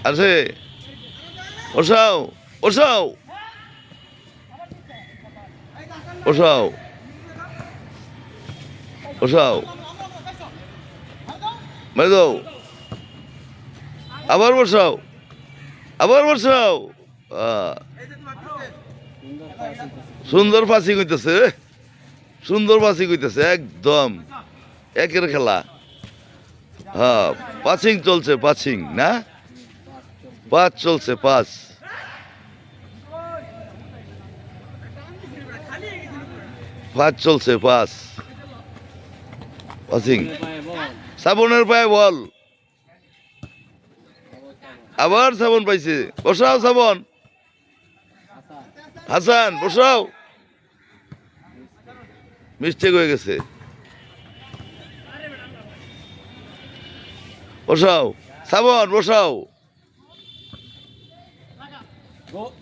আছে বসাও বসাও বসাও বসাও মেরে দাও আবার বসাও আবার বসাও সুন্দর পাসিং হইতেছে সুন্দর পাসিং হইতেছে একদম একের খেলা হ্যাঁ পাসিং চলছে পাসিং না পাস চলছে পাস পাস চলছে পাস পাসিং শ্রাবণের পায়ে বল আবার শ্রাবণ পাইছে বসাও শ্রাবণ হাসান বসাও মিস্টেক হয়ে গেছে বসাও শ্রাবণ বসাও গোল